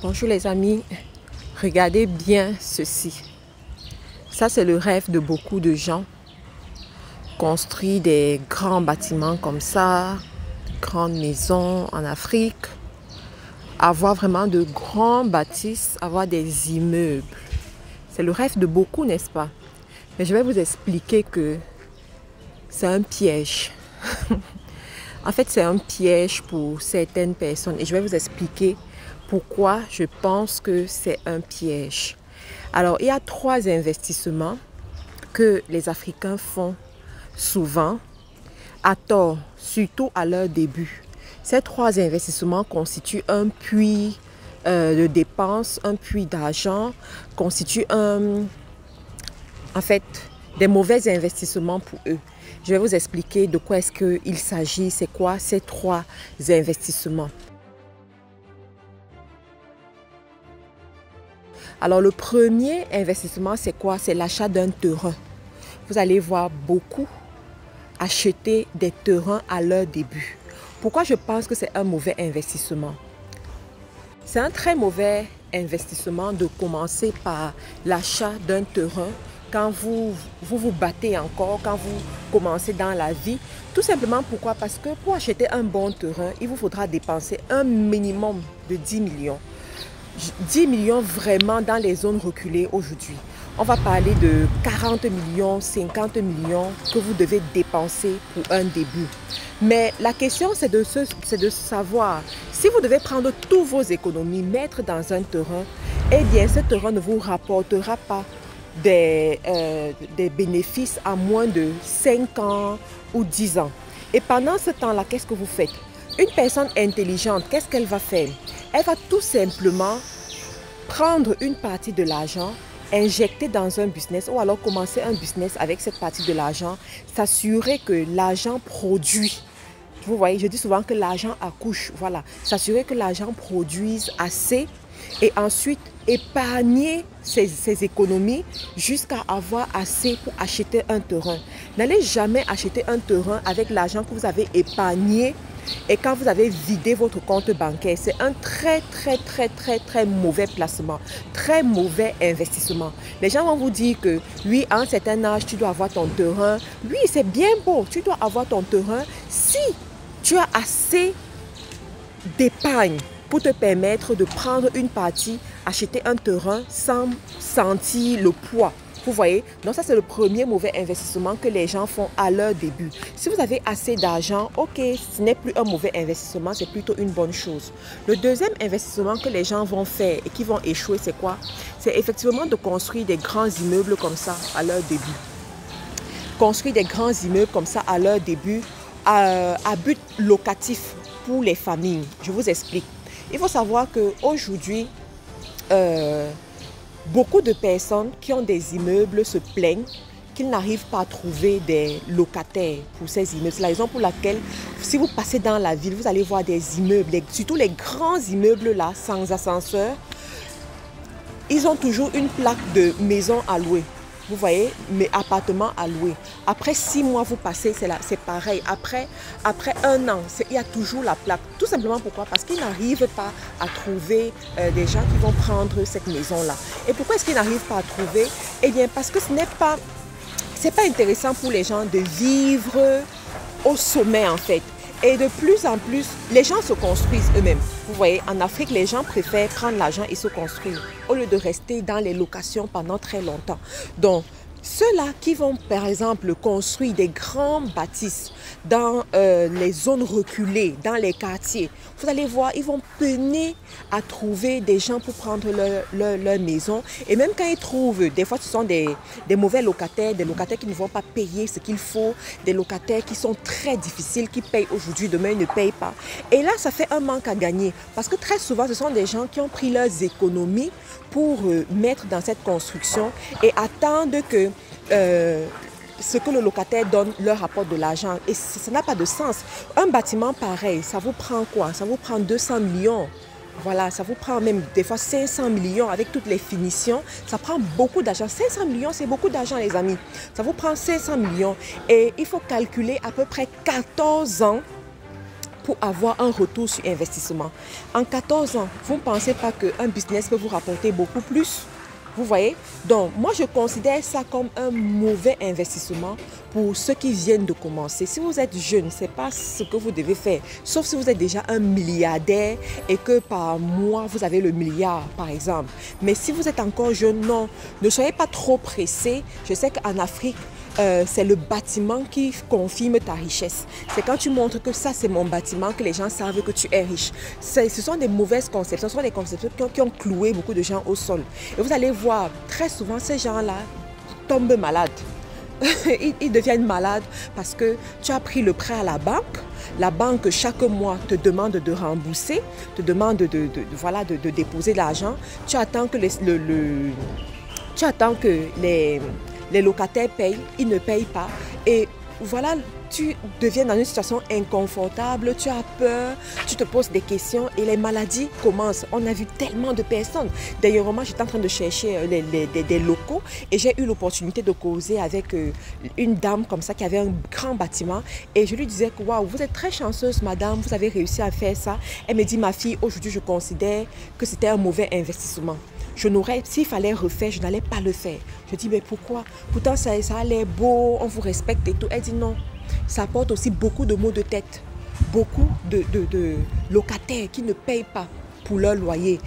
Bonjour les amis, regardez bien ceci. Ça c'est le rêve de beaucoup de gens. Construire des grands bâtiments comme ça, grandes maisons en Afrique, avoir vraiment de grands bâtisses, avoir des immeubles. C'est le rêve de beaucoup, n'est-ce pas? Mais je vais vous expliquer que c'est un piège. En fait, c'est un piège pour certaines personnes et je vais vous expliquer pourquoi je pense que c'est un piège. Alors, il y a 3 investissements que les Africains font souvent, à tort, surtout à leur début. Ces 3 investissements constituent un puits de dépenses, un puits d'argent, constituent en fait des mauvais investissements pour eux. Je vais vous expliquer de quoi est-ce qu'il s'agit, c'est quoi ces 3 investissements. Alors le premier investissement, c'est quoi? C'est l'achat d'un terrain. Vous allez voir beaucoup acheter des terrains à leur début. Pourquoi je pense que c'est un mauvais investissement? C'est un très mauvais investissement de commencer par l'achat d'un terrain quand vous battez encore, quand vous commencez dans la vie. Tout simplement pourquoi? Parce que pour acheter un bon terrain, il vous faudra dépenser un minimum de 10 millions. 10 millions vraiment dans les zones reculées aujourd'hui. On va parler de 40 millions, 50 millions que vous devez dépenser pour un début. Mais la question, c'est de savoir, si vous devez prendre tous vos économies, mettre dans un terrain, eh bien, ce terrain ne vous rapportera pas des bénéfices à moins de 5 ans ou 10 ans. Et pendant ce temps-là, qu'est-ce que vous faites? Une personne intelligente, qu'est-ce qu'elle va faire? Elle va tout simplement prendre une partie de l'argent, injecter dans un business ou alors commencer un business avec cette partie de l'argent, s'assurer que l'argent produit. Vous voyez, je dis souvent que l'argent accouche, voilà. S'assurer que l'argent produise assez et ensuite épargner ses économies jusqu'à avoir assez pour acheter un terrain. N'allez jamais acheter un terrain avec l'argent que vous avez épargné et quand vous avez vidé votre compte bancaire. C'est un très mauvais placement, très mauvais investissement. Les gens vont vous dire que oui, à un certain âge, tu dois avoir ton terrain. Oui, c'est bien beau, tu dois avoir ton terrain si tu as assez d'épargne pour te permettre de prendre une partie, acheter un terrain sans sentir le poids. Vous voyez? Donc ça, c'est le premier mauvais investissement que les gens font à leur début. Si vous avez assez d'argent, ok, ce n'est plus un mauvais investissement, c'est plutôt une bonne chose. Le deuxième investissement que les gens vont faire et qui vont échouer, c'est quoi? C'est effectivement de construire des grands immeubles comme ça à leur début. Construire des grands immeubles comme ça à leur début à but locatif pour les familles. Je vous explique. Il faut savoir qu'aujourd'hui, beaucoup de personnes qui ont des immeubles se plaignent qu'ils n'arrivent pas à trouver des locataires pour ces immeubles. C'est la raison pour laquelle, si vous passez dans la ville, vous allez voir des immeubles, surtout les grands immeubles là, sans ascenseur. Ils ont toujours une plaque de maison à louer. Vous voyez, mais appartements à louer. Après 6 mois, vous passez, c'est pareil. Après 1 an, il y a toujours la plaque. Tout simplement pourquoi? Parce qu'ils n'arrivent pas à trouver des gens qui vont prendre cette maison-là. Et pourquoi est-ce qu'ils n'arrivent pas à trouver? Eh bien, parce que c'est pas intéressant pour les gens de vivre au sommet en fait. Et de plus en plus, les gens se construisent eux-mêmes. Vous voyez, en Afrique, les gens préfèrent prendre l'argent et se construire au lieu de rester dans les locations pendant très longtemps. Donc, ceux-là qui vont, par exemple, construire des grands bâtisses dans les zones reculées, dans les quartiers, vous allez voir, ils vont peiner à trouver des gens pour prendre leur maison. Et même quand ils trouvent, des fois ce sont des mauvais locataires, des locataires qui ne vont pas payer ce qu'il faut, des locataires qui sont très difficiles, qui payent aujourd'hui, demain ils ne payent pas. Et là, ça fait un manque à gagner. Parce que très souvent, ce sont des gens qui ont pris leurs économies pour mettre dans cette construction et attendre que ce que le locataire donne leur rapporte de l'argent. Et ça n'a pas de sens. Un bâtiment pareil, ça vous prend quoi? Ça vous prend 200 millions. Voilà, ça vous prend même des fois 500 millions avec toutes les finitions. Ça prend beaucoup d'argent. 500 millions, c'est beaucoup d'argent, les amis. Ça vous prend 500 millions. Et il faut calculer à peu près 14 ans pour avoir un retour sur investissement. En 14 ans, vous ne pensez pas qu'un business peut vous rapporter beaucoup plus? Vous voyez? Donc, moi, je considère ça comme un mauvais investissement pour ceux qui viennent de commencer. Si vous êtes jeune, ce n'est pas ce que vous devez faire. Sauf si vous êtes déjà un milliardaire et que par mois, vous avez le milliard, par exemple. Mais si vous êtes encore jeune, non. Ne soyez pas trop pressé. Je sais qu'en Afrique, c'est le bâtiment qui confirme ta richesse. C'est quand tu montres que ça, c'est mon bâtiment, que les gens savent que tu es riche. Ce sont des mauvaises conceptions, ce sont des conceptions qui ont cloué beaucoup de gens au sol. Et vous allez voir, très souvent, ces gens-là tombent malades. Ils deviennent malades parce que tu as pris le prêt à la banque. La banque, chaque mois, te demande de rembourser, te demande de déposer l'argent. Tu attends que les locataires payent, ils ne payent pas. Et voilà, tu deviens dans une situation inconfortable, tu as peur, tu te poses des questions et les maladies commencent. On a vu tellement de personnes. D'ailleurs, moi, j'étais en train de chercher des locaux et j'ai eu l'opportunité de causer avec une dame comme ça qui avait un grand bâtiment. Et je lui disais que waouh, vous êtes très chanceuse, madame, vous avez réussi à faire ça. Elle me dit, ma fille, aujourd'hui, je considère que c'était un mauvais investissement. S'il fallait refaire, je n'allais pas le faire. Je dis, mais pourquoi? Pourtant, ça a l'air beau, on vous respecte et tout. Elle dit non, ça apporte aussi beaucoup de maux de tête. Beaucoup de locataires qui ne payent pas pour leur loyer.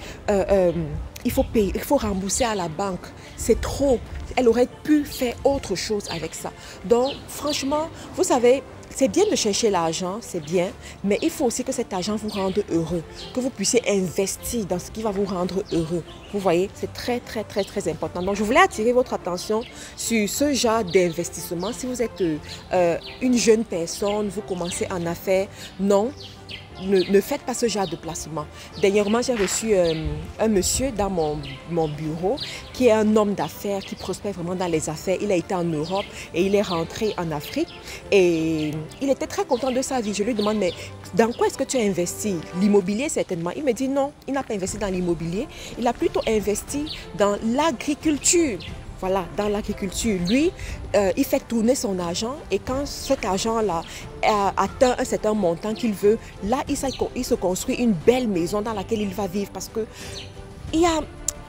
Il faut payer, il faut rembourser à la banque. C'est trop. Elle aurait pu faire autre chose avec ça. Donc, franchement, vous savez, c'est bien de chercher l'argent, c'est bien, mais il faut aussi que cet argent vous rende heureux, que vous puissiez investir dans ce qui va vous rendre heureux. Vous voyez, c'est très, très, très, très important. Donc, je voulais attirer votre attention sur ce genre d'investissement. Si vous êtes une jeune personne, vous commencez en affaires, non. Ne faites pas ce genre de placement. Dernièrement, j'ai reçu un monsieur dans mon bureau qui est un homme d'affaires qui prospère vraiment dans les affaires. Il a été en Europe et il est rentré en Afrique et il était très content de sa vie. Je lui demande, mais dans quoi est-ce que tu as investi? L'immobilier certainement. Il me dit non, il n'a pas investi dans l'immobilier. Il a plutôt investi dans l'agriculture. Voilà, dans l'agriculture. Lui, il fait tourner son argent et quand cet argent-là atteint un certain montant qu'il veut, là, il se construit une belle maison dans laquelle il va vivre parce que il y a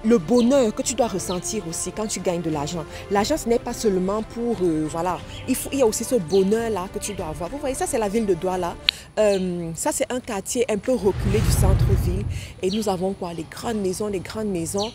le bonheur que tu dois ressentir aussi quand tu gagnes de l'argent. L'argent, ce n'est pas seulement pour... voilà, il y a aussi ce bonheur-là que tu dois avoir. Vous voyez, ça, c'est la ville de Douala. Ça, c'est un quartier un peu reculé du centre-ville. Et nous avons quoi? Les grandes maisons, les grandes maisons.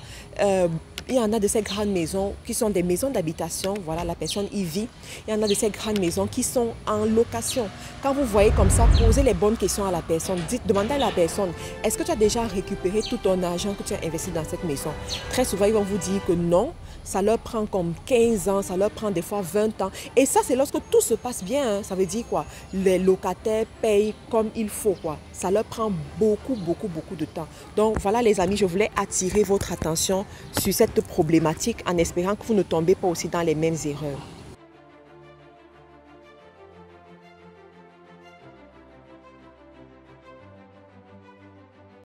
Il y en a de ces grandes maisons qui sont des maisons d'habitation. Voilà, la personne y vit. Il y en a de ces grandes maisons qui sont en location. Quand vous voyez comme ça, posez les bonnes questions à la personne. Demandez à la personne, est-ce que tu as déjà récupéré tout ton argent que tu as investi dans cette maison? Très souvent, ils vont vous dire que non. Ça leur prend comme 15 ans, ça leur prend des fois 20 ans. Et ça, c'est lorsque tout se passe bien. Hein. Ça veut dire quoi? Les locataires payent comme il faut, quoi. Ça leur prend beaucoup, beaucoup, beaucoup de temps. Donc, voilà les amis, je voulais attirer votre attention sur cette problématique en espérant que vous ne tombez pas aussi dans les mêmes erreurs.